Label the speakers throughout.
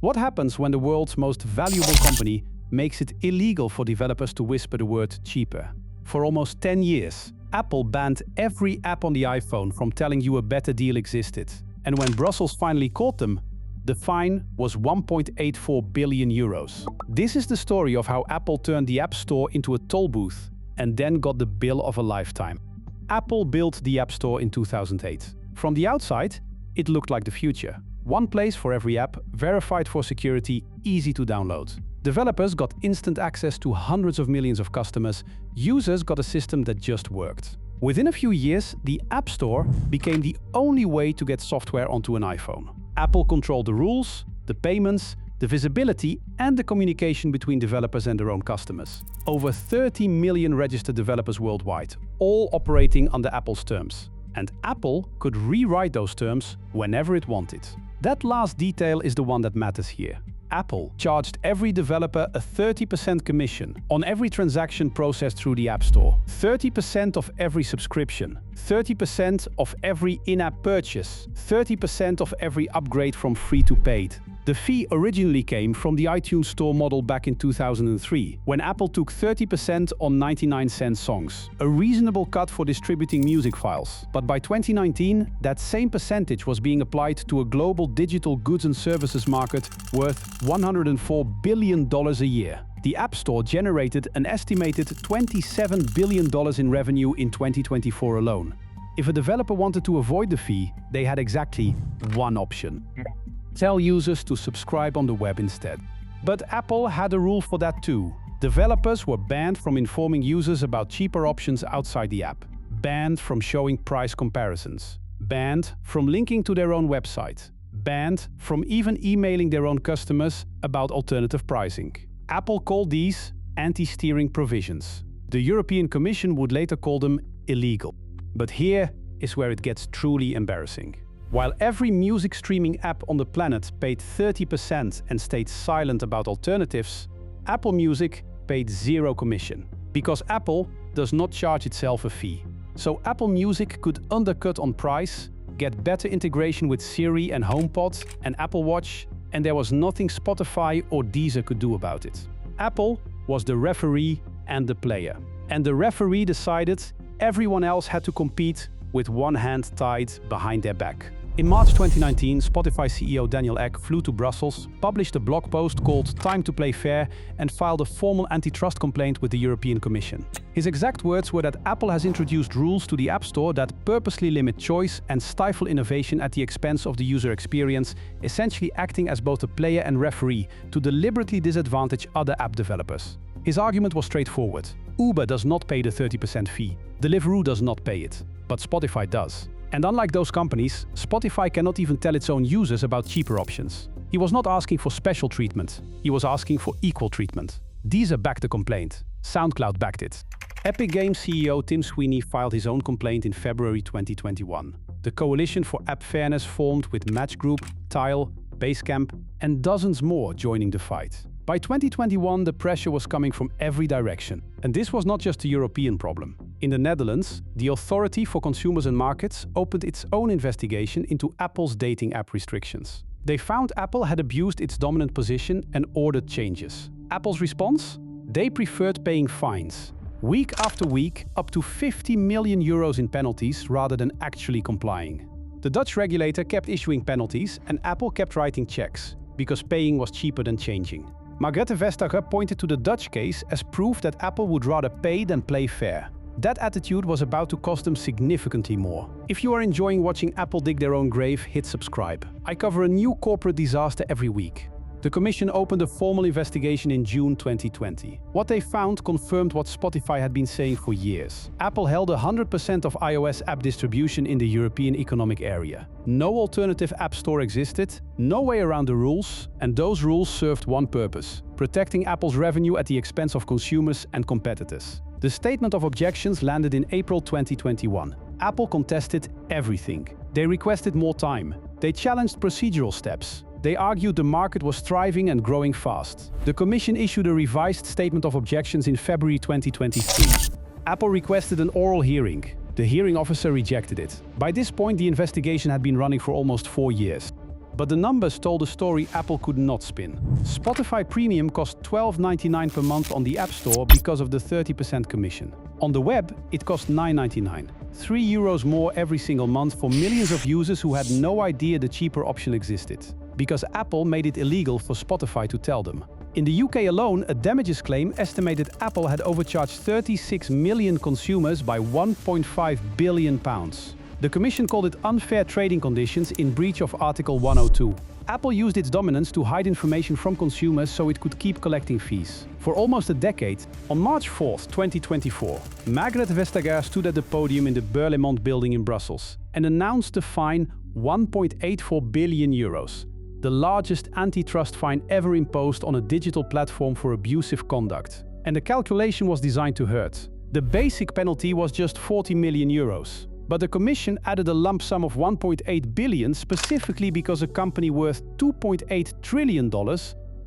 Speaker 1: What happens when the world's most valuable company makes it illegal for developers to whisper the word cheaper? For almost 10 years, Apple banned every app on the iPhone from telling you a better deal existed. And when Brussels finally caught them, the fine was 1.84 billion euros. This is the story of how Apple turned the App Store into a toll booth and then got the bill of a lifetime. Apple built the App Store in 2008. From the outside, it looked like the future. One place for every app, verified for security, easy to download. Developers got instant access to hundreds of millions of customers. Users got a system that just worked. Within a few years, the App Store became the only way to get software onto an iPhone. Apple controlled the rules, the payments, the visibility, and the communication between developers and their own customers. Over 30 million registered developers worldwide, all operating under Apple's terms. And Apple could rewrite those terms whenever it wanted. That last detail is the one that matters here. Apple charged every developer a 30% commission on every transaction processed through the App Store, 30% of every subscription, 30% of every in-app purchase, 30% of every upgrade from free to paid. The fee originally came from the iTunes Store model back in 2003, when Apple took 30% on 99-cent songs, a reasonable cut for distributing music files. But by 2019, that same percentage was being applied to a global digital goods and services market worth $104 billion a year. The App Store generated an estimated $27 billion in revenue in 2024 alone. If a developer wanted to avoid the fee, they had exactly one option: tell users to subscribe on the web instead. But Apple had a rule for that too. Developers were banned from informing users about cheaper options outside the app, banned from showing price comparisons, banned from linking to their own website, banned from even emailing their own customers about alternative pricing. Apple called these anti-steering provisions. The European Commission would later call them illegal. But here is where it gets truly embarrassing. While every music streaming app on the planet paid 30% and stayed silent about alternatives, Apple Music paid zero commission, because Apple does not charge itself a fee. So Apple Music could undercut on price, get better integration with Siri and HomePod and Apple Watch, and there was nothing Spotify or Deezer could do about it. Apple was the referee and the player. And the referee decided everyone else had to compete with one hand tied behind their back. In March 2019, Spotify CEO Daniel Ek flew to Brussels, published a blog post called "Time to Play Fair" and filed a formal antitrust complaint with the European Commission. His exact words were that Apple has introduced rules to the App Store that purposely limit choice and stifle innovation at the expense of the user experience, essentially acting as both a player and referee to deliberately disadvantage other app developers. His argument was straightforward. Uber does not pay the 30% fee. Deliveroo does not pay it, but Spotify does. And unlike those companies, Spotify cannot even tell its own users about cheaper options. He was not asking for special treatment, he was asking for equal treatment. Deezer backed the complaint. SoundCloud backed it. Epic Games CEO Tim Sweeney filed his own complaint in February 2021. The Coalition for App Fairness formed with Match Group, Tile, Basecamp, and dozens more joining the fight. By 2021, the pressure was coming from every direction. And this was not just a European problem. In the Netherlands, the Authority for Consumers and Markets opened its own investigation into Apple's dating app restrictions. They found Apple had abused its dominant position and ordered changes. Apple's response? They preferred paying fines. Week after week, up to 50 million euros in penalties rather than actually complying. The Dutch regulator kept issuing penalties and Apple kept writing checks, because paying was cheaper than changing. Margrethe Vestager pointed to the Dutch case as proof that Apple would rather pay than play fair. That attitude was about to cost them significantly more. If you are enjoying watching Apple dig their own grave, hit subscribe. I cover a new corporate disaster every week. The Commission opened a formal investigation in June 2020. What they found confirmed what Spotify had been saying for years. Apple held 100% of iOS app distribution in the European Economic Area. No alternative app store existed, no way around the rules, and those rules served one purpose: protecting Apple's revenue at the expense of consumers and competitors. The statement of objections landed in April 2021. Apple contested everything. They requested more time. They challenged procedural steps. They argued the market was thriving and growing fast. The Commission issued a revised statement of objections in February 2023. Apple requested an oral hearing. The hearing officer rejected it. By this point, the investigation had been running for almost 4 years. But the numbers told a story Apple could not spin. Spotify Premium cost $12.99 per month on the App Store because of the 30% commission. On the web, it cost $9.99. €3 more every single month for millions of users who had no idea the cheaper option existed, because Apple made it illegal for Spotify to tell them. In the UK alone, a damages claim estimated Apple had overcharged 36 million consumers by £1.5 billion. The Commission called it unfair trading conditions in breach of Article 102. Apple used its dominance to hide information from consumers so it could keep collecting fees. For almost a decade, on March 4, 2024, Margrethe Vestager stood at the podium in the Berlaymont building in Brussels and announced the fine €1.84 billion, the largest antitrust fine ever imposed on a digital platform for abusive conduct. And the calculation was designed to hurt. The basic penalty was just €40 million. But the Commission added a lump sum of $1.8 billion specifically because a company worth $2.8 trillion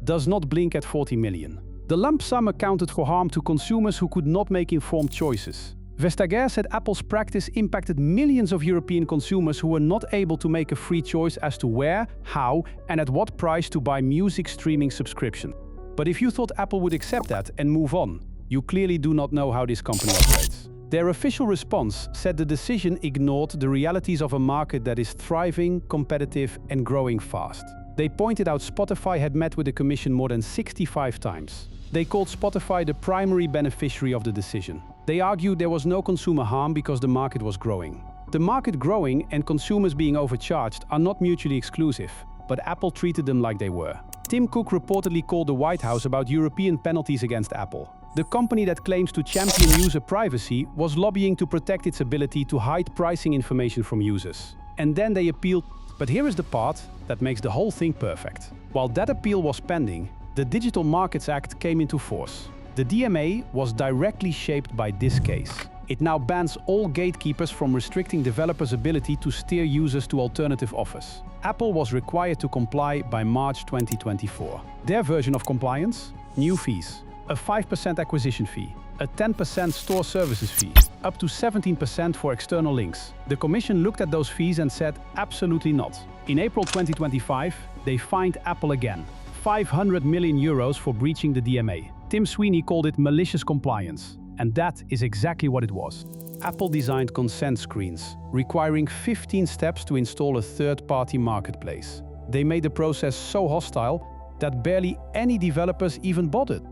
Speaker 1: does not blink at 40 million. The lump sum accounted for harm to consumers who could not make informed choices. Vestager said Apple's practice impacted millions of European consumers who were not able to make a free choice as to where, how, and at what price to buy music streaming subscription. But if you thought Apple would accept that and move on, you clearly do not know how this company operates. Their official response said the decision ignored the realities of a market that is thriving, competitive, and growing fast. They pointed out Spotify had met with the Commission more than 65 times. They called Spotify the primary beneficiary of the decision. They argued there was no consumer harm because the market was growing. The market growing and consumers being overcharged are not mutually exclusive, but Apple treated them like they were. Tim Cook reportedly called the White House about European penalties against Apple. The company that claims to champion user privacy was lobbying to protect its ability to hide pricing information from users. And then they appealed. But here is the part that makes the whole thing perfect. While that appeal was pending, the Digital Markets Act came into force. The DMA was directly shaped by this case. It now bans all gatekeepers from restricting developers' ability to steer users to alternative offers. Apple was required to comply by March 2024. Their version of compliance? New fees. A 5% acquisition fee, a 10% store services fee, up to 17% for external links. The Commission looked at those fees and said, absolutely not. In April 2025, they fined Apple again, €500 million for breaching the DMA. Tim Sweeney called it malicious compliance, and that is exactly what it was. Apple designed consent screens, requiring 15 steps to install a third-party marketplace. They made the process so hostile that barely any developers even bothered.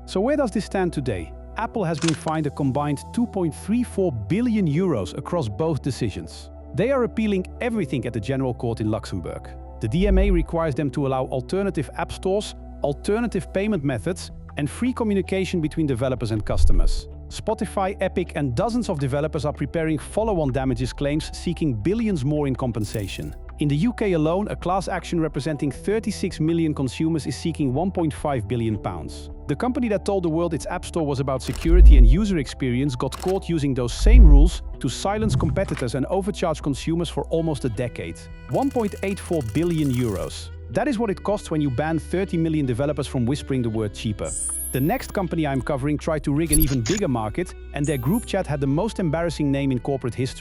Speaker 1: So where does this stand today? Apple has been fined a combined €2.34 billion across both decisions. They are appealing everything at the General Court in Luxembourg. The DMA requires them to allow alternative app stores, alternative payment methods, and free communication between developers and customers. Spotify, Epic, and dozens of developers are preparing follow-on damages claims seeking billions more in compensation. In the UK alone, a class action representing 36 million consumers is seeking £1.5 billion. The company that told the world its App Store was about security and user experience got caught using those same rules to silence competitors and overcharge consumers for almost a decade. €1.84 billion. That is what it costs when you ban 30 million developers from whispering the word cheaper. The next company I'm covering tried to rig an even bigger market, and their group chat had the most embarrassing name in corporate history.